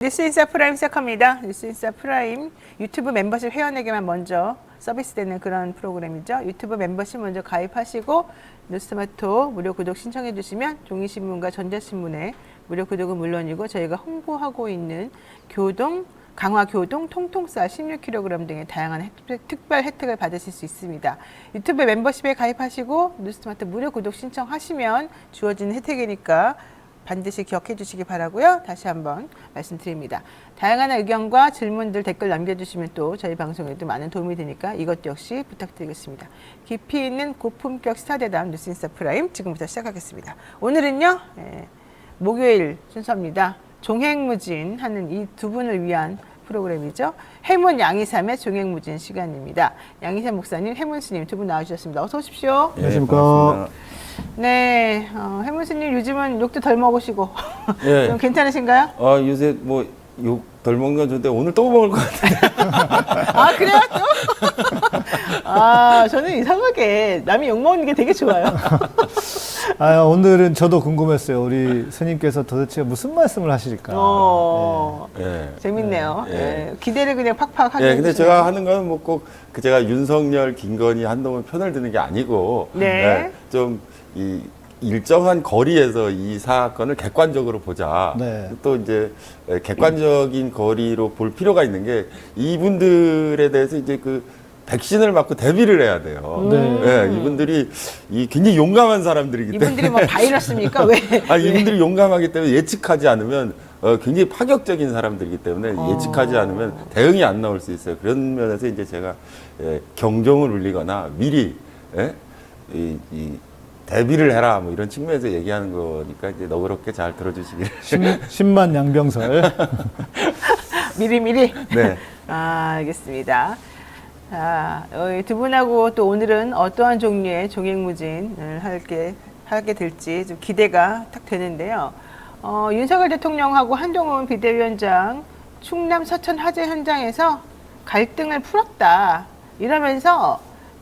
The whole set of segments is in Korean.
뉴스인사 프라임 시작합니다. 뉴스인사 프라임 유튜브 멤버십 회원에게만 먼저 서비스되는 그런 프로그램이죠. 유튜브 멤버십 먼저 가입하시고 뉴스토마토 무료 구독 신청해 주시면 종이신문과 전자신문에 무료 구독은 물론이고 저희가 홍보하고 있는 교동, 강화교동 통통쌀 16kg 등의 다양한 특별 혜택을 받으실 수 있습니다. 유튜브 멤버십에 가입하시고 뉴스토마토 무료 구독 신청하시면 주어지는 혜택이니까 반드시 기억해 주시기 바라고요. 다시 한번 말씀드립니다. 다양한 의견과 질문들 댓글 남겨주시면 또 저희 방송에도 많은 도움이 되니까 이것 역시 부탁드리겠습니다. 깊이 있는 고품격 스타대담 뉴스인사 프라임 지금부터 시작하겠습니다. 오늘은요. 목요일 순서입니다. 종횡무진 하는 이 두 분을 위한 프로그램이죠. 해문 양이삼의 종횡무진 시간입니다. 양이삼 목사님, 해문 스님 두 분 나와주셨습니다. 어서 오십시오. 안녕하십니까. 네, 해문 스님 요즘은 욕도 덜 먹으시고 예. 좀 괜찮으신가요? 요새 뭐 욕 덜 먹는 건 좋은데 오늘 또 먹을 것 같은데. 아, 그래요 또? 아, 저는 이상하게 남이 욕 먹는 게 되게 좋아요. 오늘은 저도 궁금했어요. 우리 스님께서 도대체 무슨 말씀을 하실까? 재밌네요. 예. 예. 기대를 그냥 팍팍 하게. 예, 근데 제가 하는 건 뭐 꼭 그 제가 윤석열, 김건희, 한동훈 편을 드는 게 아니고, 네. 좀 이 일정한 거리에서 이 사건을 객관적으로 보자. 네. 또 이제 객관적인 거리로 볼 필요가 있는 게 이분들에 대해서 이제 그 백신을 맞고 대비를 해야 돼요. 네. 예, 이분들이 굉장히 용감한 사람들이기 때문에. 이분들이 뭐 바이러스입니까? 왜? 이분들이 용감하기 때문에 예측하지 않으면 굉장히 파격적인 사람들이기 때문에 예측하지 않으면 대응이 안 나올 수 있어요. 그런 면에서 이제 제가 경종을 울리거나 미리 이 대비를 해라 뭐 이런 측면에서 얘기하는 거니까 이제 너그럽게 잘 들어주시기를. 10만 양병설. 미리미리? 네. 아, 알겠습니다. 자, 두 분하고 또 오늘은 어떠한 종류의 종횡무진을 하게 될지 좀 기대가 딱 되는데요. 윤석열 대통령하고 한동훈 비대위원장 충남 서천 화재 현장에서 갈등을 풀었다. 이러면서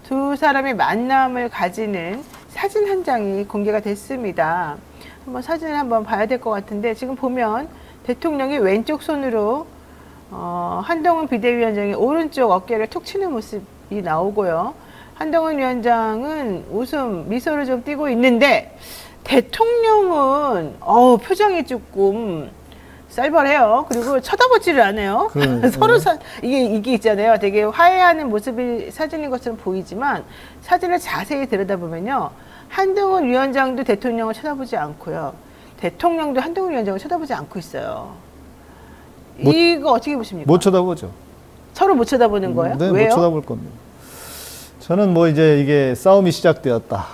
두 사람의 만남을 가지는 사진 한 장이 공개가 됐습니다. 한번 사진을 한번 봐야 될 것 같은데 지금 보면 대통령이 왼쪽 손으로 한동훈 비대위원장이 오른쪽 어깨를 툭 치는 모습이 나오고요. 한동훈 위원장은 미소를 좀 띠고 있는데 대통령은 표정이 조금 쌀벌해요. 그리고 쳐다보지를 않아요. 서로 이게 있잖아요. 되게 화해하는 모습이 사진인 것처럼 보이지만 사진을 자세히 들여다보면요. 한동훈 위원장도 대통령을 쳐다보지 않고요. 대통령도 한동훈 위원장을 쳐다보지 않고 있어요. 이거 어떻게 보십니까? 못 쳐다보죠. 서로 못 쳐다보는 거예요? 네, 왜요? 못 쳐다볼 겁니다. 저는 뭐 이제 이게 싸움이 시작되었다.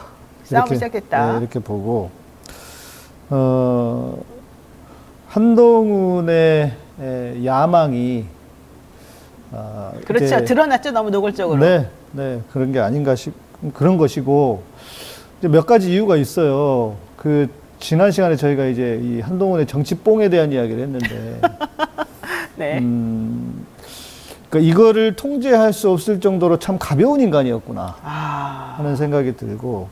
싸움이 시작됐다. 네, 이렇게 보고, 한동훈의 야망이, 그렇죠. 이제, 드러났죠. 너무 노골적으로. 네, 그런 게 아닌가 그런 것이고, 이제 몇 가지 이유가 있어요. 지난 시간에 저희가 이제 이 한동훈의 정치뽕에 대한 이야기를 했는데, 네. 그러니까 이거를 통제할 수 없을 정도로 참 가벼운 인간이었구나 하는 생각이 들고,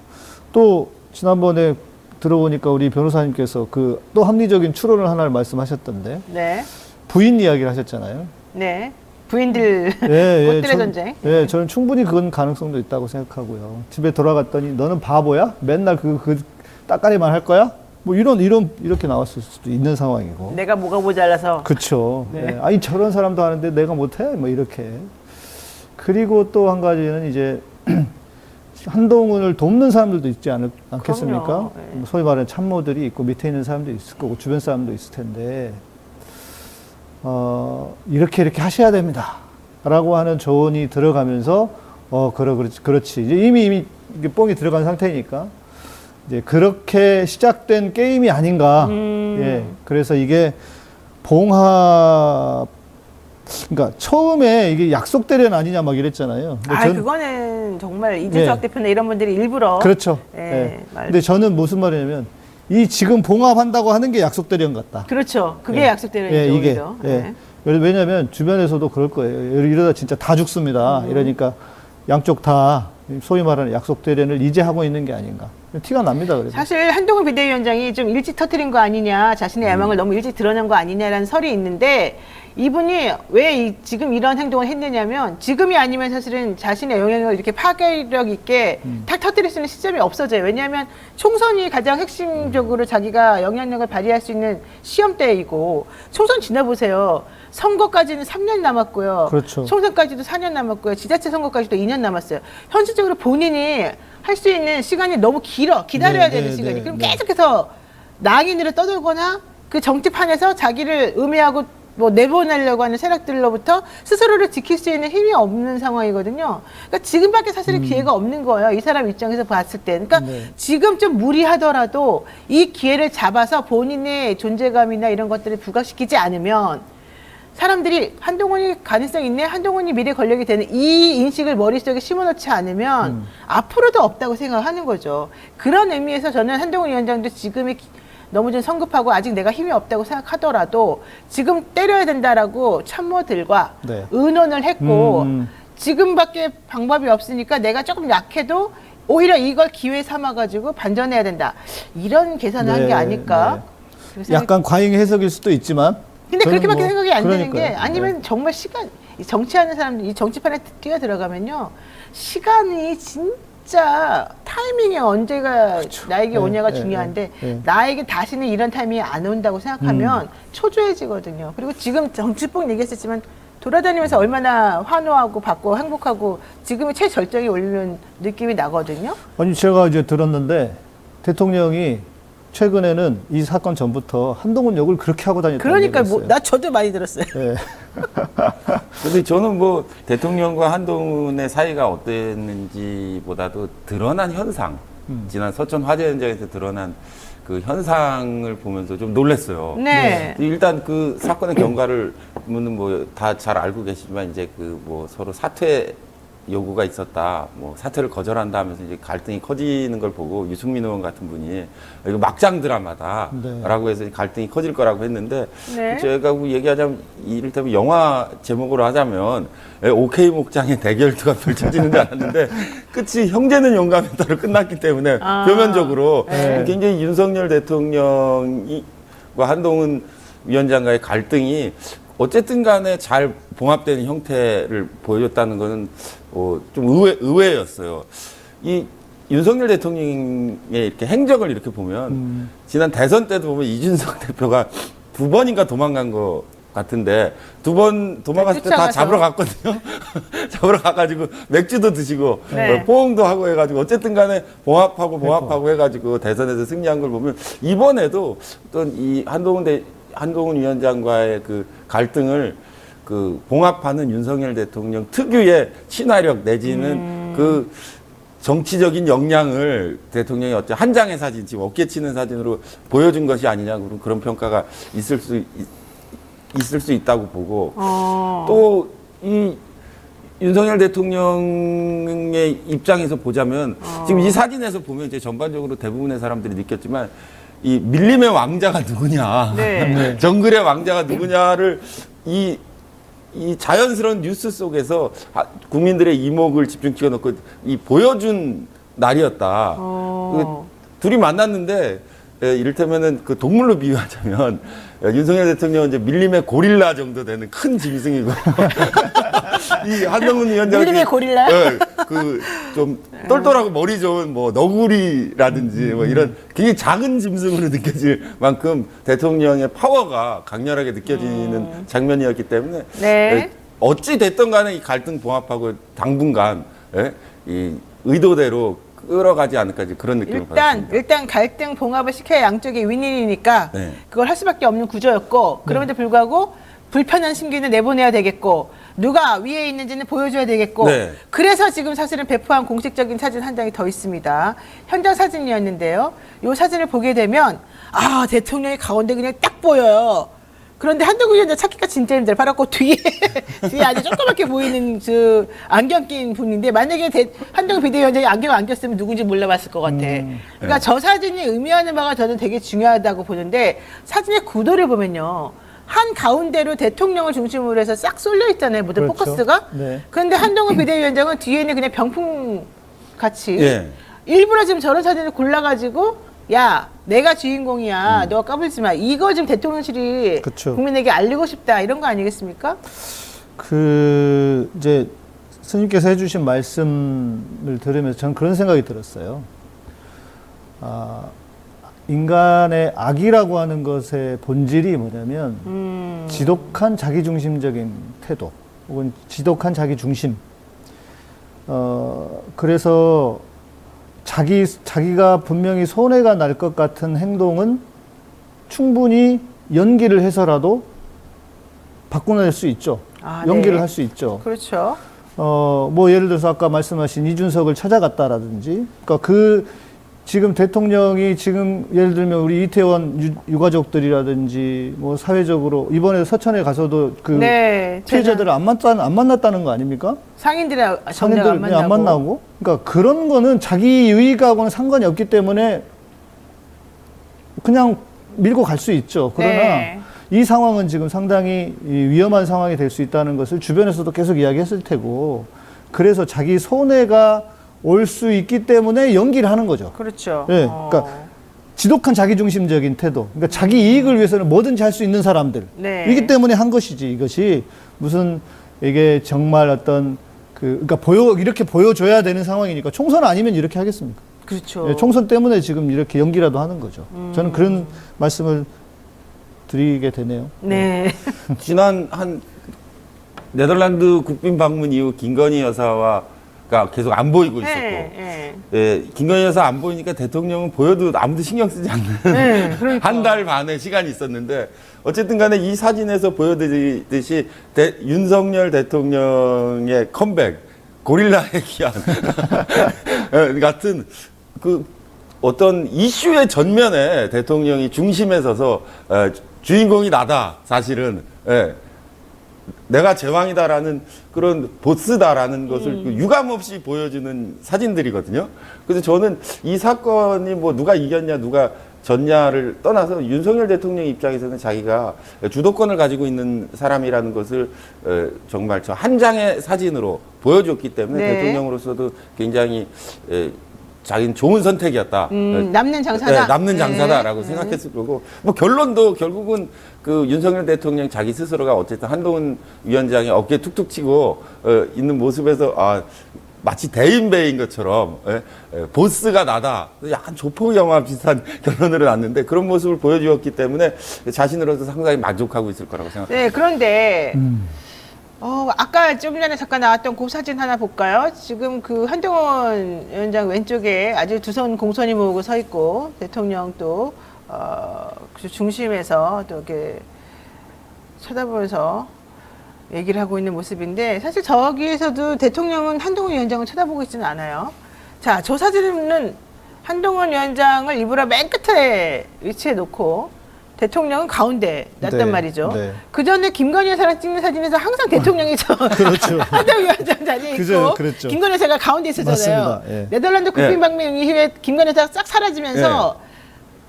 또 지난번에 들어보니까 우리 변호사님께서 또 합리적인 추론을 하나를 말씀하셨던데, 네. 부인 이야기를 하셨잖아요. 네. 부인들 꽃들의 전쟁. 네, 저는 충분히 그건 가능성도 있다고 생각하고요. 집에 돌아갔더니 너는 바보야? 맨날 그 따까리만 할 거야? 뭐 이렇게 나왔을 수도 있는 상황이고. 내가 뭐가 모자라서. 그렇죠. 네. 네. 아니 저런 사람도 하는데 내가 못해? 뭐 이렇게. 그리고 또 한 가지는 이제 한동훈을 돕는 사람들도 있지 않겠습니까? 네. 소위 말하는 참모들이 있고 밑에 있는 사람도 있을 거고 주변 사람도 있을 텐데 이렇게 하셔야 됩니다. 라고 하는 조언이 들어가면서 그렇지. 이제 이미 이게 뽕이 들어간 상태니까 이제 그렇게 시작된 게임이 아닌가. 예. 그래서 이게 봉합, 그러니까 처음에 이게 약속 대련 아니냐 막 이랬잖아요. 그거는 정말 이준석 대표나 이런 분들이 일부러. 그렇죠. 예. 근데 저는 무슨 말이냐면 이 지금 봉합한다고 하는 게 약속 대련 같다. 그렇죠. 그게 약속 대련이죠. 이게. 오히려. 왜냐면 주변에서도 그럴 거예요. 이러다 진짜 다 죽습니다. 이러니까 양쪽 다 소위 말하는 약속 대련을 이제 하고 있는 게 아닌가. 티가 납니다. 그래서. 사실 한동훈 비대위원장이 좀 일찍 터뜨린 거 아니냐, 자신의 야망을 너무 일찍 드러낸 거 아니냐라는 설이 있는데 이분이 왜 지금 이런 행동을 했느냐면 지금이 아니면 사실은 자신의 영향력을 이렇게 파괴력 있게 탁 터뜨릴 수 있는 시점이 없어져요. 왜냐하면 총선이 가장 핵심적으로 자기가 영향력을 발휘할 수 있는 시험대이고 총선 지나보세요. 선거까지는 3년 남았고요. 그렇죠. 총선까지도 4년 남았고요. 지자체 선거까지도 2년 남았어요. 현실적으로 본인이 할 수 있는 시간이 너무 길어. 기다려야 네, 되는 네, 시간이. 네, 그럼 네. 계속해서 낭인으로 떠들거나 그 정치판에서 자기를 음해하고 뭐 내보내려고 하는 세력들로부터 스스로를 지킬 수 있는 힘이 없는 상황이거든요. 그러니까 지금밖에 사실은 기회가 없는 거예요. 이 사람 입장에서 봤을 때. 그러니까 네. 지금 좀 무리하더라도 이 기회를 잡아서 본인의 존재감이나 이런 것들을 부각시키지 않으면 사람들이 한동훈이 가능성 있네, 한동훈이 미래 권력이 되는 이 인식을 머릿속에 심어놓지 않으면 앞으로도 없다고 생각하는 거죠. 그런 의미에서 저는 한동훈 위원장도 지금이 너무 좀 성급하고 아직 내가 힘이 없다고 생각하더라도 지금 때려야 된다라고 참모들과 네. 의논을 했고 지금밖에 방법이 없으니까 내가 조금 약해도 오히려 이걸 기회 삼아가지고 반전해야 된다. 이런 계산을 한 게 네, 아닐까. 그래서 약간 과잉 해석일 수도 있지만. 근데 저는 그렇게밖에 뭐 생각이 안 드는 게 그러니까요. 아니면 네. 정말 시간 이 정치하는 사람들 이 정치판에 뛰어 들어가면요 시간이 진짜 타이밍이 언제가 나에게 네, 오냐가 네, 중요한데 네. 나에게 다시는 이런 타이밍이 안 온다고 생각하면 초조해지거든요. 그리고 지금 정치폭 얘기했었지만 돌아다니면서 얼마나 환호하고 받고 행복하고 지금이 최절정에 올리는 느낌이 나거든요. 아니 제가 이제 들었는데 대통령이 최근에는 이 사건 전부터 한동훈 욕을 그렇게 하고 다녔다는 그러니까 얘기가 뭐 있어요. 나 저도 많이 들었어요. 네. 근데 저는 뭐 대통령과 한동훈의 사이가 어땠는지보다도 드러난 현상, 지난 서천 화재 현장에서 드러난 그 현상을 보면서 좀 놀랐어요. 네. 일단 그 사건의 경과를 뭐 다 잘 알고 계시지만 이제 그 뭐 서로 사퇴 요구가 있었다. 뭐 사퇴를 거절한다 하면서 이제 갈등이 커지는 걸 보고 유승민 의원 같은 분이 이거 막장 드라마다라고 해서 갈등이 커질 거라고 했는데 네. 제가 얘기하자면 이를테면 영화 제목으로 하자면 오케이 목장의 대결투가 펼쳐지는 줄 알았는데 끝이 형제는 용감에 따라 끝났기 때문에 표면적으로 네. 굉장히 윤석열 대통령과 한동훈 위원장과의 갈등이 어쨌든 간에 잘 봉합되는 형태를 보여줬다는 것은 좀 의외였어요. 이 윤석열 대통령의 이렇게 행적을 이렇게 보면 지난 대선 때도 보면 이준석 대표가 2번인가 도망간 것 같은데 2번 도망갔을 때 다 쫓아가서. 잡으러 갔거든요. 잡으러 가가지고 맥주도 드시고 네. 포옹도 하고 해가지고 어쨌든 간에 봉합하고 해가지고 대선에서 승리한 걸 보면 이번에도 어떤 이 한동훈 위원장과의 그 갈등을 그 봉합하는 윤석열 대통령 특유의 친화력 내지는 그 정치적인 역량을 대통령이 어째 한 장의 사진, 지금 어깨 치는 사진으로 보여준 것이 아니냐, 그런 평가가 있을 수 있다고 보고 또 이 윤석열 대통령의 입장에서 보자면 지금 이 사진에서 보면 이제 전반적으로 대부분의 사람들이 느꼈지만 이 밀림의 왕자가 누구냐, 네. 정글의 왕자가 누구냐를 이 자연스러운 뉴스 속에서 국민들의 이목을 집중시켜 놓고 보여준 날이었다. 둘이 만났는데 이를테면은 그 동물로 비유하자면 윤석열 대통령은 이제 밀림의 고릴라 정도 되는 큰 짐승이고 이 한동훈 위원장이 밀림의 고릴라? 그좀 똘똘하고 머리 좋은 뭐 너구리라든지 뭐 이런 굉장히 작은 짐승으로 느껴질 만큼 대통령의 파워가 강렬하게 느껴지는 장면이었기 때문에 네. 어찌 됐든 간에 이 갈등 봉합하고 당분간 이 의도대로 끌어가지 않을까 그런 느낌을 받았습니다. 일단 갈등 봉합을 시켜야 양쪽이 윈윈이니까 네. 그걸 할 수밖에 없는 구조였고 그럼에도 불구하고 불편한 심기는 내보내야 되겠고 누가 위에 있는지는 보여줘야 되겠고 네. 그래서 지금 사실은 배포한 공식적인 사진 한 장이 더 있습니다. 현장 사진이었는데요. 이 사진을 보게 되면 대통령이 가운데 그냥 딱 보여요. 그런데 한동훈 위원장 찾기가 진짜 힘들어요. 바로 그 뒤에 아주 조그맣게 보이는 그 안경 낀 분인데 만약에 한동훈 비대위원장이 안경 안 꼈으면 누군지 몰라봤을 것 같아. 그러니까 저 사진이 의미하는 바가 저는 되게 중요하다고 보는데 사진의 구도를 보면요. 한 가운데로 대통령을 중심으로 해서 싹 쏠려 있잖아요. 모든 그렇죠. 포커스가. 네. 그런데 한동훈 비대위원장은 뒤에는 그냥 병풍 같이 예. 일부러 지금 저런 사진을 골라가지고 야 내가 주인공이야 너 까불지 마 이거 지금 대통령실이 그쵸. 국민에게 알리고 싶다 이런 거 아니겠습니까? 이제 스님께서 해주신 말씀을 들으면서 저는 그런 생각이 들었어요. 인간의 악이라고 하는 것의 본질이 뭐냐면 지독한 자기중심적인 태도 혹은 지독한 자기중심. 그래서 자기가 분명히 손해가 날 것 같은 행동은 충분히 연기를 해서라도 바꿔낼 수 있죠. 연기를 네. 할 수 있죠. 그렇죠. 뭐 예를 들어서 아까 말씀하신 이준석을 찾아갔다라든지, 그러니까 지금 대통령이 지금 예를 들면 우리 이태원 유가족들이라든지 뭐 사회적으로 이번에 서천에 가서도 그 네, 피해자들을 안 만났다는 거 아닙니까? 상인들의 정작 상인들 안 만나고. 그러니까 그런 거는 자기 유익하고는 상관이 없기 때문에 그냥 밀고 갈 수 있죠. 그러나 네. 이 상황은 지금 상당히 위험한 상황이 될 수 있다는 것을 주변에서도 계속 이야기했을 테고, 그래서 자기 손해가 올 수 있기 때문에 연기를 하는 거죠. 그렇죠. 예, 그러니까 지독한 자기중심적인 태도. 그러니까 자기 이익을 위해서는 뭐든지 할 수 있는 사람들. 네. 이기 때문에 한 것이지. 이것이 무슨 이게 정말 어떤 그러니까 이렇게 보여줘야 되는 상황이니까 총선 아니면 이렇게 하겠습니까? 그렇죠. 예, 총선 때문에 지금 이렇게 연기라도 하는 거죠. 저는 그런 말씀을 드리게 되네요. 네. 지난 네덜란드 국빈 방문 이후 김건희 여사가 계속 안 보이고 있었고, 네. 예, 김건희 여사 안 보이니까 대통령은 보여도 아무도 신경 쓰지 않는 네, 그러니까. 한 달 반의 시간이 있었는데, 어쨌든 간에 이 사진에서 보여드리듯이 윤석열 대통령의 컴백, 고릴라의 기한 같은 그 어떤 이슈의 전면에 대통령이 중심에 서서 주인공이 나다, 사실은. 예. 내가 제왕이다라는 그런 보스다라는 것을 유감없이 보여주는 사진들이거든요. 그래서 저는 이 사건이 뭐 누가 이겼냐 누가 졌냐를 떠나서 윤석열 대통령 입장에서는 자기가 주도권을 가지고 있는 사람이라는 것을 정말 저 한 장의 사진으로 보여줬기 때문에 네. 대통령으로서도 굉장히 자기는 좋은 선택이었다. 남는 장사다. 네, 남는 장사다라고 생각했을 거고, 뭐 결론도 결국은 그 윤석열 대통령 자기 스스로가 어쨌든 한동훈 위원장의 어깨 툭툭 치고 있는 모습에서 마치 대인배인 것처럼 보스가 나다. 약간 조폭 영화 비슷한 결론으로 났는데 그런 모습을 보여주었기 때문에 자신으로서 상당히 만족하고 있을 거라고 생각합니다. 네, 그런데 아까 좀 전에 잠깐 나왔던 그 사진 하나 볼까요? 지금 그 한동훈 위원장 왼쪽에 아주 두 손 공손히 모으고 서 있고 대통령 또 그 중심에서 또 이렇게 쳐다보면서 얘기를 하고 있는 모습인데, 사실 저기에서도 대통령은 한동훈 위원장을 쳐다보고 있지는 않아요. 자, 저 사진은 한동훈 위원장을 일부러 맨 끝에 위치해 놓고 대통령은 가운데 놨단 네, 말이죠. 네. 그 전에 김건희 여사랑 찍는 사진에서 항상 대통령이 그렇죠. 한동훈 위원장 자리에 있고 그랬죠. 김건희 여사가 가운데 있었잖아요. 맞습니다. 예. 네덜란드 국빈 방문 이후에 김건희 여사가 싹 사라지면서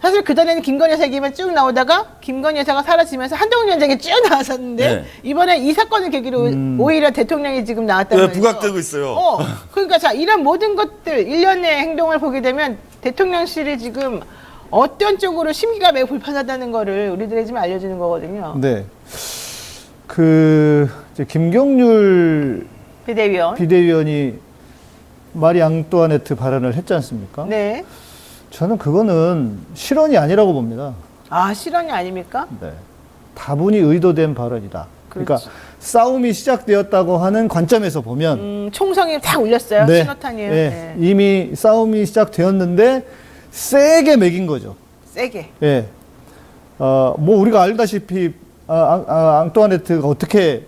사실 그전에는 김건희 여사 얘기만 쭉 나오다가 김건희 여사가 사라지면서 한동훈 위원장이 쭉 나왔었는데 네. 이번에 이 사건을 계기로 오히려 대통령이 지금 나왔단 말이죠. 부각되고 있어요. 그러니까 자, 이런 모든 것들 일련의 행동을 보게 되면 대통령실이 지금 어떤 쪽으로 심기가 매우 불편하다는 거를 우리들에게 좀 알려주는 거거든요. 네. 이제 김경률 비대위원이 마리 앙뚜아네트 발언을 했지 않습니까? 네. 저는 그거는 실언이 아니라고 봅니다. 아, 실언이 아닙니까? 네. 다분히 의도된 발언이다. 그러니까 그렇지. 싸움이 시작되었다고 하는 관점에서 보면 총성이 다 울렸어요. 네, 신호탄이에요. 네. 네. 이미 싸움이 시작되었는데 세게 매긴 거죠. 세게. 예. 뭐 우리가 알다시피 앙뚜아네트가 어떻게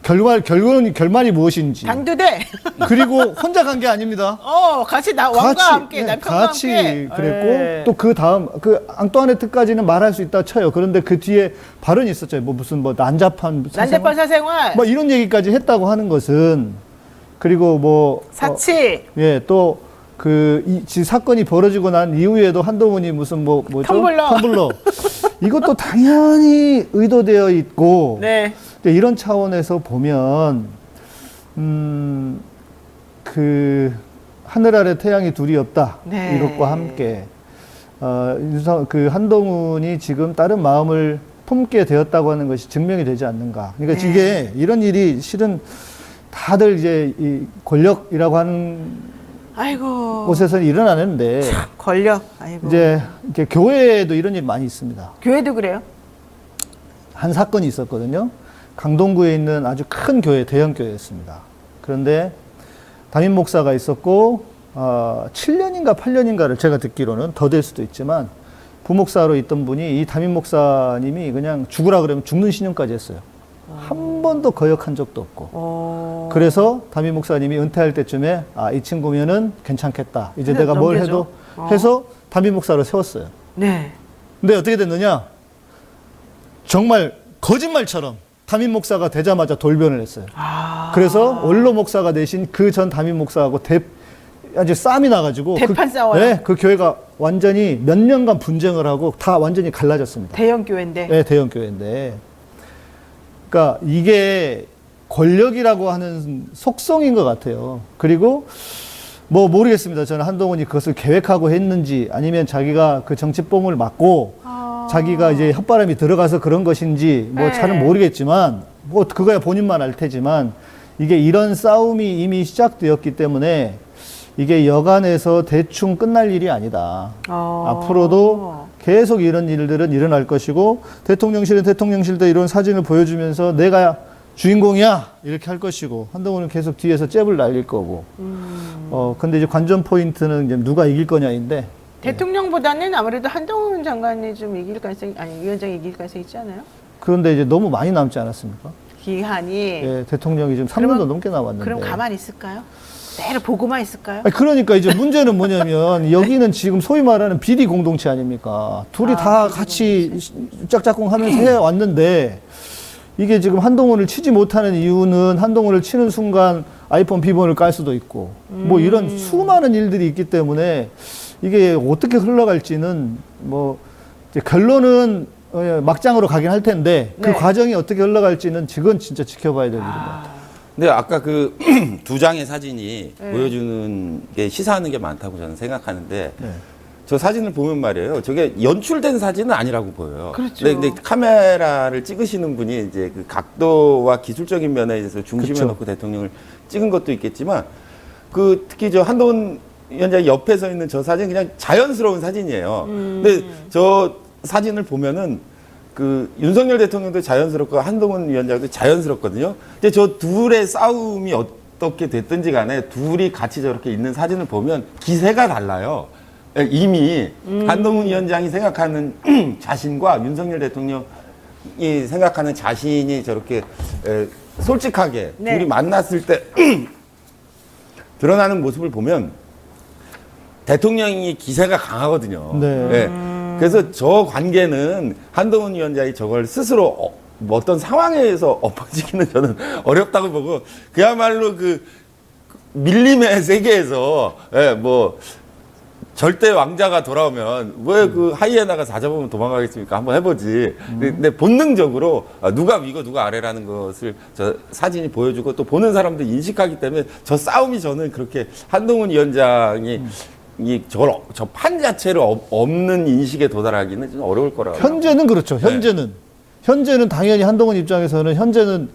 결말이 무엇인지. 단두대. 그리고 혼자 간 게 아닙니다. 같이 왕과 함께, 남편과 같이 함께. 그랬고 네. 또 그 다음 앙뚜아네트까지는 말할 수 있다 쳐요. 그런데 그 뒤에 발언이 있었죠. 무슨 난잡한 사생활. 뭐 이런 얘기까지 했다고 하는 것은, 그리고 뭐 사치. 또 사건이 벌어지고 난 이후에도 한동훈이 무슨 뭐죠? 텀블러. 이것도 당연히 의도되어 있고. 네. 이런 차원에서 보면 하늘 아래 태양이 둘이 없다. 네. 이것과 함께 그 한동훈이 지금 다른 마음을 품게 되었다고 하는 것이 증명이 되지 않는가. 그러니까 네. 이게 이런 일이 실은 다들 이제 이 권력이라고 하는 아이고. 곳에서는 일어나는데 권력. 아이고. 이제 이렇게 교회에도 이런 일이 많이 있습니다. 교회도 그래요? 한 사건이 있었거든요. 강동구에 있는 아주 큰 교회, 대형 교회였습니다. 그런데 담임 목사가 있었고 7년인가 8년인가를 제가 듣기로는 더 될 수도 있지만 부목사로 있던 분이 이 담임 목사님이 그냥 죽으라 그러면 죽는 신용까지 했어요. 한 번도 거역한 적도 없고. 그래서 담임 목사님이 은퇴할 때쯤에 이 친구면은 괜찮겠다. 이제 그래, 내가 뭘 넘겨줘. 해도 해서 담임 목사로 세웠어요. 네. 근데 어떻게 됐느냐? 정말 거짓말처럼 담임 목사가 되자마자 돌변을 했어요. 그래서 원로 목사가 되신 그 전 담임 목사하고 아주 싸움이 나가지고 대판 싸워요? 네, 그 교회가 완전히 몇 년간 분쟁을 하고 다 완전히 갈라졌습니다. 대형 교회인데. 네, 대형 교회인데. 그러니까 이게 권력이라고 하는 속성인 것 같아요. 그리고 뭐 모르겠습니다. 저는 한동훈이 그것을 계획하고 했는지 아니면 자기가 그 정치뽕을 맞고 자기가 이제 혓바람이 들어가서 그런 것인지 뭐 네. 잘은 모르겠지만 뭐 그거야 본인만 알 테지만 이게 이런 싸움이 이미 시작되었기 때문에 이게 여간해서 대충 끝날 일이 아니다. 앞으로도 계속 이런 일들은 일어날 것이고 대통령실은 대통령실도 이런 사진을 보여주면서 내가 주인공이야 이렇게 할 것이고 한동훈은 계속 뒤에서 잽을 날릴 거고. 근데 이제 관전 포인트는 이제 누가 이길 거냐인데. 대통령보다는 아무래도 한동훈 장관이 좀 이길 가능성이, 아니, 위원장이 이길 가능성이 있지 않아요? 그런데 이제 너무 많이 남지 않았습니까? 기한이. 예, 대통령이 지금 3년도 그러면- 넘게 남았는데. 그럼 가만히 있을까요? 내일 보고만 있을까요? 아니, 그러니까 이제 문제는 뭐냐면 여기는 지금 소위 말하는 비리 공동체 아닙니까? 둘이 다 같이 짝짝꿍 하면서 해왔는데 이게 지금 한동훈을 치지 못하는 이유는 한동훈을 치는 순간 아이폰 비번을 깔 수도 있고 뭐 이런 수많은 일들이 있기 때문에 이게 어떻게 흘러갈지는 뭐 이제 결론은 막장으로 가긴 할 텐데 그 네. 과정이 어떻게 흘러갈지는 지금 진짜 지켜봐야 될 일인 것 같아요. 근데 아까 그 두 장의 사진이 네. 보여주는 게 시사하는 게 많다고 저는 생각하는데 네. 저 사진을 보면 말이에요. 저게 연출된 사진은 아니라고 보여요. 그렇죠. 근데 카메라를 찍으시는 분이 이제 그 각도와 기술적인 면에 있어서 중심에 그쵸. 놓고 대통령을 찍은 것도 있겠지만 그 특히 저 한동훈 위원장 옆에 서 있는 저 사진 그냥 자연스러운 사진이에요. 근데 저 사진을 보면은 그 윤석열 대통령도 자연스럽고 한동훈 위원장도 자연스럽거든요. 근데 저 둘의 싸움이 어떻게 됐든지 간에 둘이 같이 저렇게 있는 사진을 보면 기세가 달라요. 이미 한동훈 위원장이 생각하는 자신과 윤석열 대통령이 생각하는 자신이 저렇게 솔직하게 네. 둘이 만났을 때 드러나는 모습을 보면 대통령이 기세가 강하거든요. 네. 예. 그래서 저 관계는 한동훈 위원장이 저걸 스스로 뭐 어떤 상황에서 엎어지기는 저는 어렵다고 보고 그야말로 그 밀림의 세계에서 뭐 절대 왕자가 돌아오면 왜 그 하이에나가 사자보면 도망가겠습니까? 한번 해보지. 근데 본능적으로 누가 위고 누가 아래라는 것을 저 사진이 보여주고 또 보는 사람도 인식하기 때문에 저 싸움이 저는 그렇게 한동훈 위원장이 저 판 자체를 없는 인식에 도달하기는 좀 어려울 거라고. 현재는 그렇죠. 현재는 당연히 한동훈 입장에서는 현재는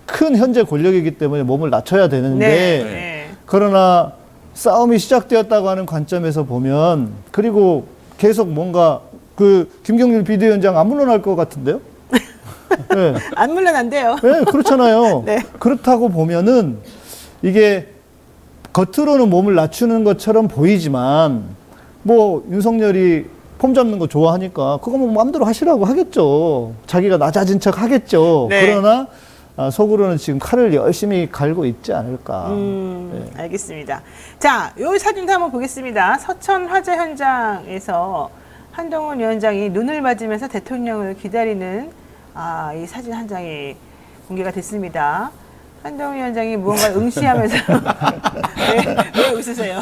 큰 현재 권력이기 때문에 몸을 낮춰야 되는데 네. 그러나 싸움이 시작되었다고 하는 관점에서 보면 그리고 계속 뭔가 그 김경률 비대위원장 안 물러날 것 같은데요? 네. 안 물러난대요. 네, 그렇잖아요. 네. 그렇다고 보면은 이게 겉으로는 몸을 낮추는 것처럼 보이지만 뭐 윤석열이 폼 잡는 거 좋아하니까 그거 뭐 마음대로 하시라고 하겠죠. 자기가 낮아진 척 하겠죠. 네. 그러나 속으로는 지금 칼을 열심히 갈고 있지 않을까. 네. 알겠습니다. 자, 요 사진도 한번 보겠습니다. 서천 화재 현장에서 한동훈 위원장이 눈을 맞으면서 대통령을 기다리는 이 사진 한 장이 공개가 됐습니다. 한동훈 위원장이 무언가 응시하면서 왜 웃으세요?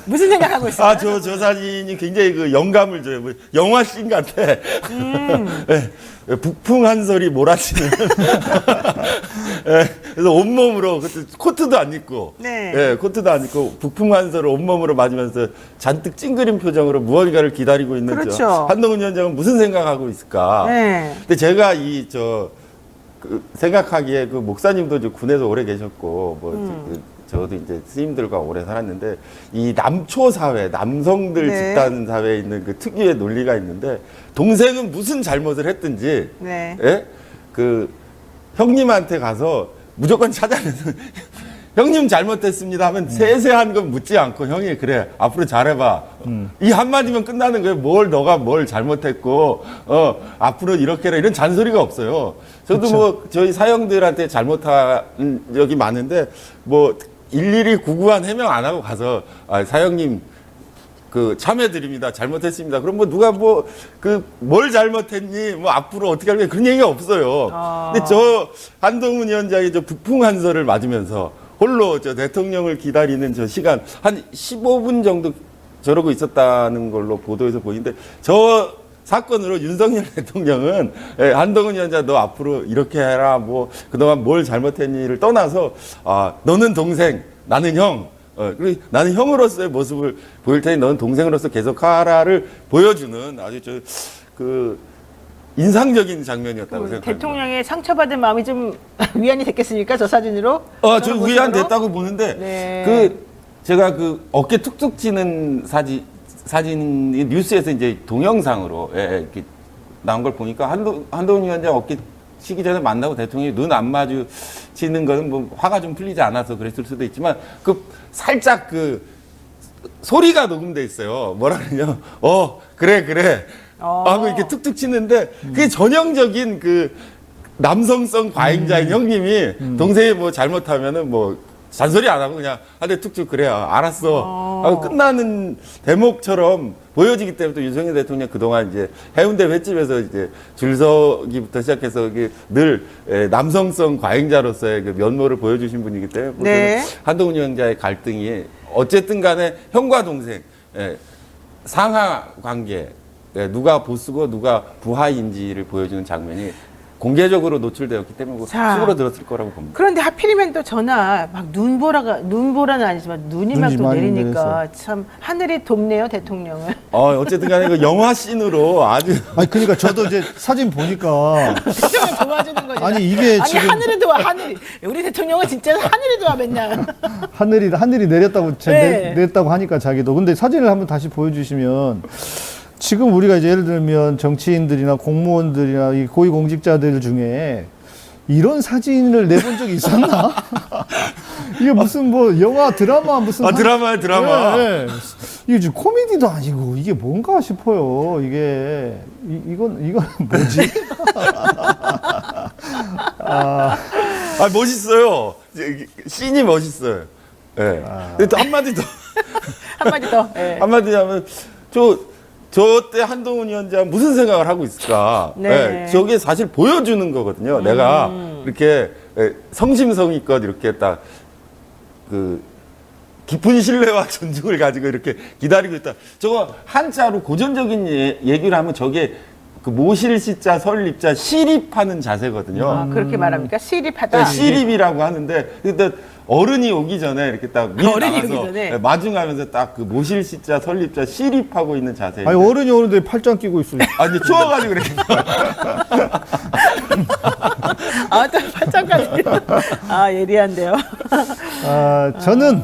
무슨 생각하고 있어요? 저 사진이 굉장히 그 영감을 줘요. 뭐 영화 씬 같아. 네, 북풍 한 소리 몰아치는 그래서 온몸으로 그때 코트도 안 입고, 네. 예, 코트도 안 입고 북풍 한소를 온몸으로 맞으면서 잔뜩 찡그린 표정으로 무언가를 기다리고 있는 그렇죠. 저 한동훈 위원장은 무슨 생각하고 있을까? 네. 근데 제가 그 생각하기에 그 목사님도 이제 군에서 오래 계셨고 저도 이제 스님들과 오래 살았는데 이 남초 사회, 남성들 네. 집단 사회에 있는 그 특유의 논리가 있는데 동생은 무슨 잘못을 했든지 네. 예? 그 형님한테 가서 무조건 찾아내서 형님 잘못됐습니다 하면 세세한 건 묻지 않고 형이 그래 앞으로 잘해봐 이 한마디면 끝나는 거예요. 너가 뭘 잘못했고 앞으로 이렇게 해라 이런 잔소리가 없어요. 저도 그쵸. 뭐 저희 사형들한테 잘못한 적이 많은데 뭐 일일이 구구한 해명 안 하고 가서 사형님 그 참여드립니다. 잘못했습니다. 그럼 뭐 누가 뭘 잘못했니? 뭐 앞으로 어떻게 할까? 그런 얘기가 없어요. 근데 저 한동훈 위원장이 저 북풍 한소를 맞으면서 홀로 저 대통령을 기다리는 저 시간 한 15분 정도 저러고 있었다는 걸로 보도에서 보이는데 저 사건으로 윤석열 대통령은 한동훈 위원장 너 앞으로 이렇게 해라 뭐 그동안 뭘 잘못했니를 떠나서 너는 동생 나는 형 그리고 나는 형으로서의 모습을 보일 테니 너는 동생으로서 계속하라를 보여주는 아주 인상적인 장면이었다고 생각합니다. 대통령의 상처받은 마음이 좀 위안이 됐겠습니까? 저 사진으로? 저 저런 위안 모습으로? 됐다고 보는데 네. 제가 어깨 툭툭 치는 사진이 뉴스에서 이제 동영상으로 이렇게 나온 걸 보니까 한동훈 위원장 어깨 치기 전에 만나고 대통령이 눈 안 마주치는 거는 뭐 화가 좀 풀리지 않아서 그랬을 수도 있지만 살짝 소리가 녹음돼 있어요. 뭐라 그러냐? 그래. 하고 이렇게 툭툭 치는데 그게 전형적인 남성성 과잉자인 형님이 동생이 뭐 잘못하면은 뭐 잔소리 안 하고 그냥 한 대 툭툭 그래요. 알았어. 하고 끝나는 대목처럼 보여지기 때문에 또 윤석열 대통령 그동안 이제 해운대 횟집에서 이제 줄서기부터 시작해서 늘 남성성 과잉자로서의 그 면모를 보여주신 분이기 때문에 네. 한동훈 위원장의 갈등이 어쨌든 간에 형과 동생 상하 관계 누가 보스고 누가 부하인지를 보여주는 장면이 공개적으로 노출되었기 때문에 자, 속으로 들었을 거라고 봅니다. 그런데 하필이면 또 전화 막 눈보라는 아니지만 눈이 막 또 많이 내리니까 내려서. 참 하늘이 돕네요 대통령을. 어쨌든 간에 그 영화 씬으로 아주 그러니까 저도 이제 사진 보니까 대통령 도와주는 거죠. 아니, 이게 아니 지금- 하늘이 도와 하늘이. 우리 대통령은 진짜 하늘이 도와 맨날. 하늘이 내렸다고 네. 내렸다고 하니까 자기도. 근데 사진을 한번 다시 보여주시면 지금 우리가 이제 예를 들면 정치인들이나 공무원들이나 이 고위공직자들 중에 이런 사진을 내본 적이 있었나? 이게 무슨 뭐 영화 드라마 무슨 드라마야 드라마. 네. 이게 지금 코미디도 아니고 이게 뭔가 싶어요. 이게 이건 뭐지? 멋있어요. 씬이 멋있어요. 예. 근데 또 한마디 더 한마디 더. 예. 한마디 하면 저때 한동훈 위원장 무슨 생각을 하고 있을까? 네. 저게 사실 보여주는 거거든요. 내가 이렇게 성심성의껏 이렇게 딱 깊은 신뢰와 존중을 가지고 이렇게 기다리고 있다. 저거 한자로 고전적인 얘기를 하면 저게 모실 시자 설립자 시립하는 자세거든요. 그렇게 말합니까? 시립하다. 시립이라고 하는데 일단 어른이 오기 전에 이렇게 딱 미리 어른이 오기 나가서 전에? 마중하면서 딱 모실 시자 설립자 시립하고 있는 자세. 아니 어른이 오는데 팔짱 끼고 있어. 아니 추워가지고 그래. 또 팔짱까지. 예리한데요. 저는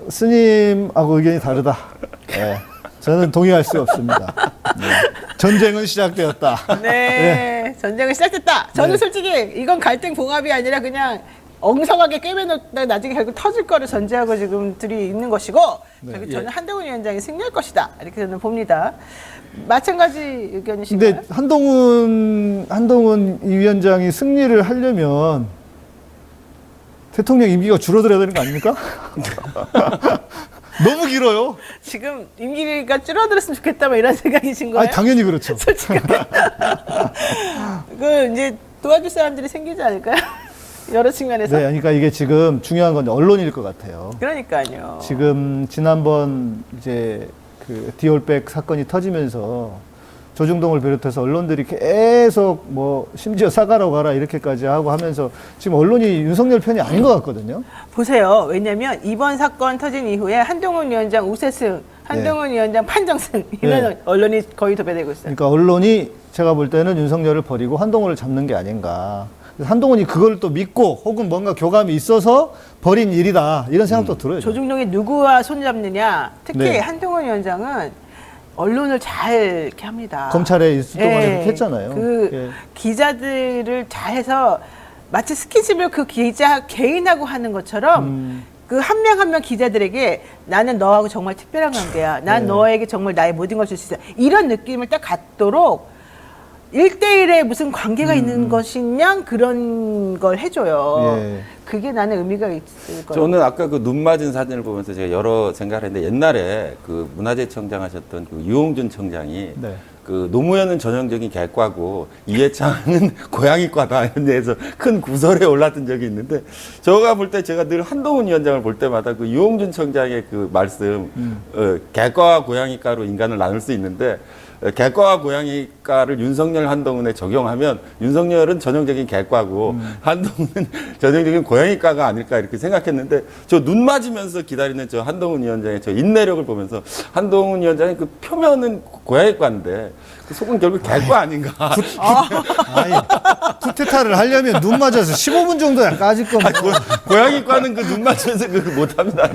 스님하고 의견이 다르다. 네. 저는 동의할 수 없습니다. 네. 전쟁은 시작되었다. 네, 전쟁은 시작됐다. 저는 솔직히 이건 갈등 봉합이 아니라 그냥 엉성하게 꿰매놓다 나중에 결국 터질 거를 전제하고 지금 둘이 있는 것이고 결국 저는 한동훈 위원장이 승리할 것이다. 이렇게 저는 봅니다. 마찬가지 의견이신가요? 근데 한동훈 이 위원장이 승리를 하려면 대통령 임기가 줄어들어야 되는 거 아닙니까? 너무 길어요. 지금 임기가 줄어들었으면 좋겠다 뭐 이런 생각이신 거예요? 아니, 당연히 그렇죠. 솔직하게. 이제 도와줄 사람들이 생기지 않을까요? 여러 측면에서. 네, 그러니까 이게 지금 중요한 건 언론일 것 같아요. 그러니까요. 지금 지난번 이제 디올백 사건이 터지면서 조중동을 비롯해서 언론들이 계속 뭐 심지어 사과로 가라 이렇게까지 하고 하면서 지금 언론이 윤석열 편이 아닌 것 같거든요. 보세요. 왜냐하면 이번 사건 터진 이후에 한동훈 위원장 우세승, 한동훈 위원장 판정승 이런 네. 언론이 거의 도배되고 있어요. 그러니까 언론이 제가 볼 때는 윤석열을 버리고 한동훈을 잡는 게 아닌가. 그래서 한동훈이 그걸 또 믿고 혹은 뭔가 교감이 있어서 벌인 일이다 이런 생각도 들어요. 조중동이 누구와 손잡느냐. 특히 네. 한동훈 위원장은 언론을 잘 이렇게 합니다. 검찰에 있을 동안에 예. 그렇게 했잖아요. 그 예. 기자들을 잘해서 마치 스킨십을 그 기자 개인하고 하는 것처럼 그 한 명 한 명 기자들에게 나는 너하고 정말 특별한 관계야. 난 네. 너에게 정말 나의 모든 걸 줄 수 있어. 이런 느낌을 딱 갖도록 1대1에 무슨 관계가 있는 것이냐 그런 걸 해줘요. 예. 그게 나는 의미가 있을 거예요. 저는 아까 그 눈 맞은 사진을 보면서 제가 여러 생각을 했는데 옛날에 그 문화재청장 하셨던 그 유홍준 청장이 네. 그 노무현은 전형적인 개과고 이해창은 고양이과다 이런 데에서 큰 구설에 올랐던 적이 있는데 제가 볼 때 제가 늘 한동훈 위원장을 볼 때마다 그 유홍준 청장의 그 말씀 개과와 고양이과로 인간을 나눌 수 있는데 개과와 고양이과를 윤석열 한동훈에 적용하면 윤석열은 전형적인 개과고 한동훈은 전형적인 고양이과가 아닐까 이렇게 생각했는데 저 눈 맞으면서 기다리는 저 한동훈 위원장의 저 인내력을 보면서 한동훈 위원장의 그 표면은 고양이과인데 그 속은 결국 개과 아닌가. 아니, 쿠데타를 하려면 눈 맞아서 15분 정도야 까짓 거. 고양이과는 그 눈 맞으면서 그거 못합니다.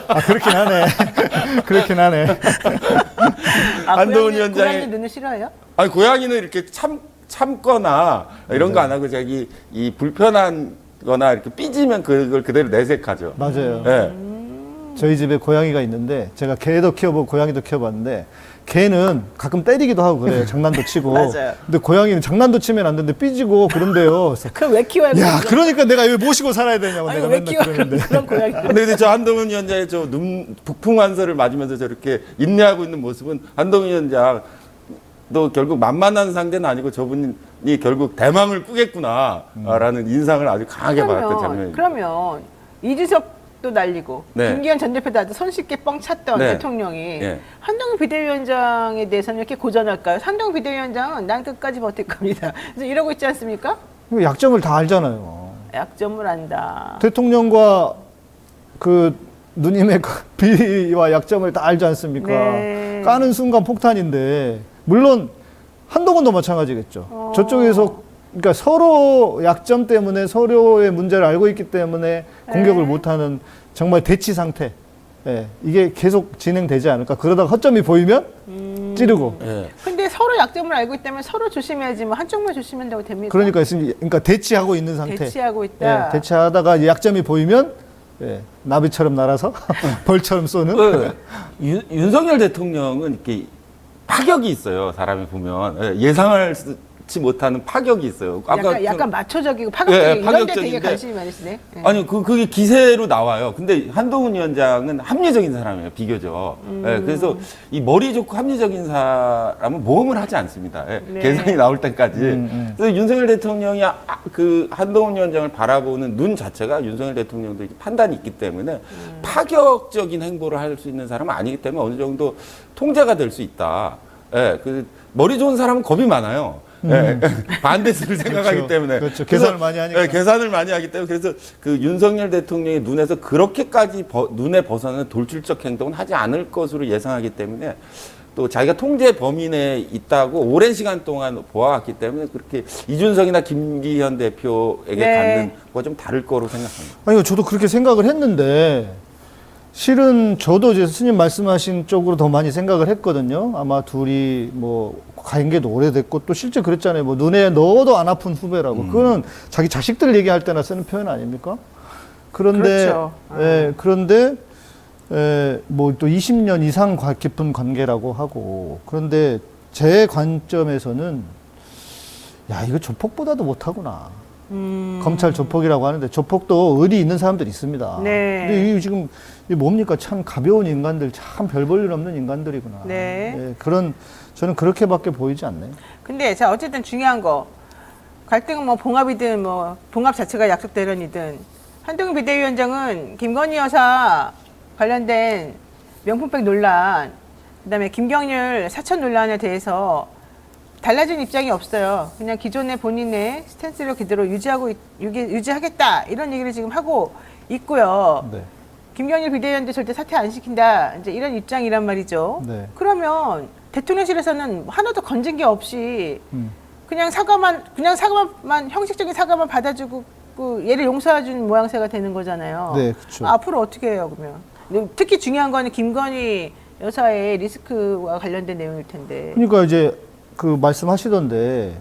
아, 그렇긴 하네. 그렇긴 하네. 한동훈 고양이 위원장의 눈을 싫어해요? 아니 고양이는 이렇게 참거나 이런 거 안 하고 자기 이 불편한 거나 이렇게 삐지면 그걸 그대로 내색하죠. 맞아요. 예. 저희 집에 고양이가 있는데 제가 개도 키워보고 고양이도 키워봤는데 개는 가끔 때리기도 하고 그래요. 장난도 치고. 맞아요. 근데 고양이는 장난도 치면 안 되는데 삐지고 그런데요. 그래서 그럼 왜 키워야 야, 그러니까 내가 왜 모시고 살아야 되냐고 아니 내가 왜 맨날 키워 그러는데. 그런 고양이? 근데 저 한동훈 위원장의 저 북풍한설을 맞으면서 저렇게 인내하고 있는 모습은 한동훈 위원장 또 결국 만만한 상대는 아니고 저분이 결국 대망을 꾸겠구나라는 인상을 아주 강하게 받았던 장면입니다. 그러면 이준석도 날리고 네. 김기현 전 대표도 아주 손쉽게 뻥 찼던 네. 대통령이 네. 한동훈 비대위원장에 대해서는 이렇게 고전할까요? 한동훈 비대위원장은 난 끝까지 버틸 겁니다. 그래서 이러고 있지 않습니까? 이거 약점을 다 알잖아요. 약점을 안다. 대통령과 그 누님의 그 비리와 약점을 다 알지 않습니까? 네. 까는 순간 폭탄인데 물론 한동훈도 마찬가지겠죠. 저쪽에서 그러니까 서로 약점 때문에 서로의 문제를 알고 있기 때문에 공격을 못하는 정말 대치 상태. 예, 이게 계속 진행되지 않을까. 그러다가 허점이 보이면 찌르고. 예. 근데 서로 약점을 알고 있다면 서로 조심해야지 뭐 한쪽만 조심하면 되고 됩니까? 그러니까 대치하고 있는 상태. 대치하고 있다. 예, 대치하다가 약점이 보이면 예, 나비처럼 날아서 벌처럼 쏘는. 윤석열 대통령은 이렇게 파격이 있어요. 사람이 보면 예상하지 못하는 파격이 있어요. 약간 마초적이고 파격적이고 이런 데 되게 파격적인데 관심이 많으시네. 네. 아니 그게 기세로 나와요. 근데 한동훈 위원장은 합리적인 사람이에요. 비교적. 그래서 이 머리 좋고 합리적인 사람은 모험을 하지 않습니다. 네. 계산이 나올 때까지. 그래서 윤석열 대통령이 그 한동훈 위원장을 바라보는 눈 자체가 윤석열 대통령도 이렇게 판단이 있기 때문에 파격적인 행보를 할 수 있는 사람은 아니기 때문에 어느 정도 통제가 될 수 있다. 그 머리 좋은 사람은 겁이 많아요. 반대수를 생각하기 그렇죠. 때문에. 그렇죠. 계산을 많이 하니까. 계산을 많이 하기 때문에. 그래서 그 윤석열 대통령의 눈에서 그렇게까지 눈에 벗어나는 돌출적 행동은 하지 않을 것으로 예상하기 때문에 또 자기가 통제 범위 내에 있다고 오랜 시간 동안 보아왔기 때문에 그렇게 이준석이나 김기현 대표에게 네. 갖는 거가 좀 다를 거로 생각합니다. 아니, 저도 그렇게 생각을 했는데, 실은 저도 이제 스님 말씀하신 쪽으로 더 많이 생각을 했거든요. 아마 둘이 뭐, 관계도 오래됐고, 또 실제 그랬잖아요. 뭐, 눈에 넣어도 안 아픈 후배라고. 그거는 자기 자식들 얘기할 때나 쓰는 표현 아닙니까? 그런데, 그렇죠. 그런데, 뭐, 또 20년 이상 깊은 관계라고 하고, 그런데 제 관점에서는, 야, 이거 조폭보다도 못하구나. 검찰 조폭이라고 하는데 조폭도 의리 있는 사람들이 있습니다. 네. 근데 이게 지금 이게 뭡니까? 참 가벼운 인간들, 참 별 볼 일 없는 인간들이구나. 네. 예, 저는 그렇게밖에 보이지 않네요. 근데 자 어쨌든 중요한 거 갈등은 뭐 봉합이든 뭐 봉합 자체가 약속대련이든 한동훈 비대위원장은 김건희 여사 관련된 명품백 논란, 그다음에 김경률 사천 논란에 대해서 달라진 입장이 없어요. 그냥 기존의 본인의 스탠스를 그대로 유지하겠다 이런 얘기를 지금 하고 있고요. 네. 김경일 비대위원도 절대 사퇴 안 시킨다. 이제 이런 입장이란 말이죠. 네. 그러면 대통령실에서는 하나도 건진 게 없이 그냥 사과만 형식적인 사과만 받아주고 그 얘를 용서해준 모양새가 되는 거잖아요. 네, 그렇죠. 앞으로 어떻게 해요, 그러면? 특히 중요한 거는 김건희 여사의 리스크와 관련된 내용일 텐데. 그러니까 이제 그 말씀하시던데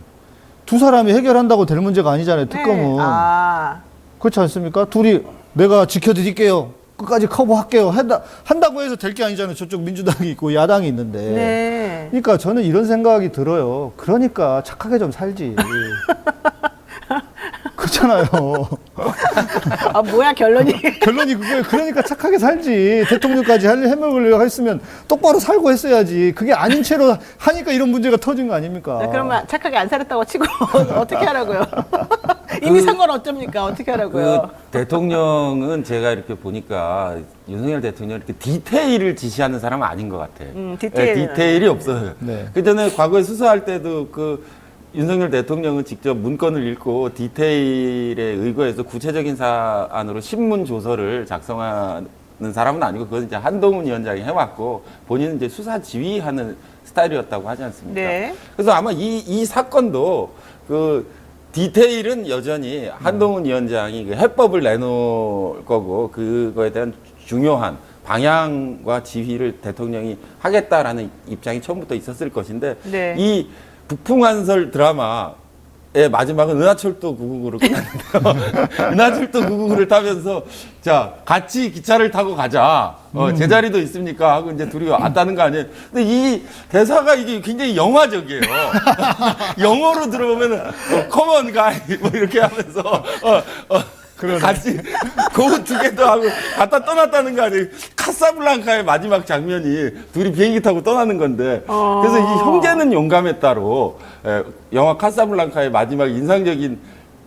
두 사람이 해결한다고 될 문제가 아니잖아요. 특검은. 네. 그렇지 않습니까? 둘이 내가 지켜드릴게요. 끝까지 커버할게요. 한다고 해서 될 게 아니잖아요. 저쪽 민주당이 있고 야당이 있는데. 네. 그러니까 저는 이런 생각이 들어요. 그러니까 착하게 좀 살지. 그렇잖아요. 아, 뭐야, 결론이. 결론이 그거예요. 그러니까 착하게 살지. 대통령까지 해먹으려고 했으면 똑바로 살고 했어야지. 그게 아닌 채로 하니까 이런 문제가 터진 거 아닙니까? 네, 그러면 착하게 안 살았다고 치고 어떻게 하라고요? 이미 산 건 어쩝니까? 어떻게 하라고요? 그 대통령은 제가 이렇게 보니까 윤석열 대통령 이렇게 디테일을 지시하는 사람은 아닌 것 같아요. 디테일이 없어요. 네. 그 전에 과거에 수사할 때도 그 윤석열 대통령은 직접 문건을 읽고 디테일에 의거해서 구체적인 사안으로 신문 조서를 작성하는 사람은 아니고 그건 이제 한동훈 위원장이 해왔고 본인은 이제 수사 지휘하는 스타일이었다고 하지 않습니까? 네. 그래서 아마 이 사건도 그 디테일은 여전히 한동훈 위원장이 그 해법을 내놓을 거고 그거에 대한 중요한 방향과 지휘를 대통령이 하겠다라는 입장이 처음부터 있었을 것인데 네. 이 북풍한설 드라마의 마지막은 은하철도 999로 끝났는데요. 은하철도 999를 타면서 자 같이 기차를 타고 가자. 제자리도 있습니까? 하고 이제 둘이 왔다는 거 아니에요. 근데 이 대사가 이게 굉장히 영화적이에요. 영어로 들어보면은 come on guy 뭐 이렇게 하면서 같이 그 두 개도 하고 갖다 떠났다는 거 아니에요. 카사블랑카의 마지막 장면이 둘이 비행기 타고 떠나는 건데 그래서 이 형제는 용감했다로 영화 카사블랑카의 마지막 인상적인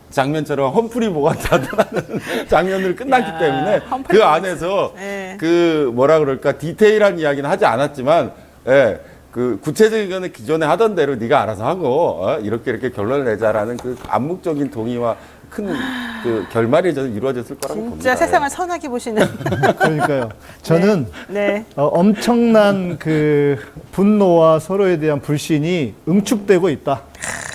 장면처럼 험프리 보관자 떠나는 장면으로 끝났기 때문에 그 안에서 네. 그 뭐라 그럴까 디테일한 이야기는 하지 않았지만 그 구체적인 거는 기존에 하던 대로 네가 알아서 하고 이렇게 결론을 내자라는 그 암묵적인 동의와 큰 그 결말이 저는 이루어졌을 거라고 봅니다. 진짜 세상을 선하게 보시는. 그러니까요. 저는 네. 엄청난 그 분노와 서로에 대한 불신이 응축되고 있다.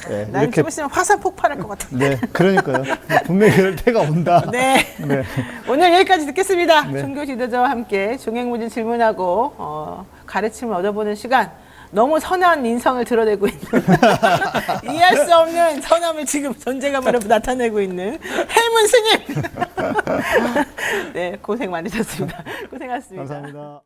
네, 난 좀 있으면 화산 폭발할 것 같아. 네, 그러니까요. 분명히 그럴 때가 온다. 네. 네. 오늘 여기까지 듣겠습니다. 네. 종교 지도자와 함께 종횡무진 질문하고 가르침을 얻어보는 시간. 너무 선한 인성을 드러내고 있는 이해할 수 없는 선함을 지금 존재감으로 나타내고 있는 해문 스님. 네, 고생 많으셨습니다. 고생하셨습니다. 감사합니다.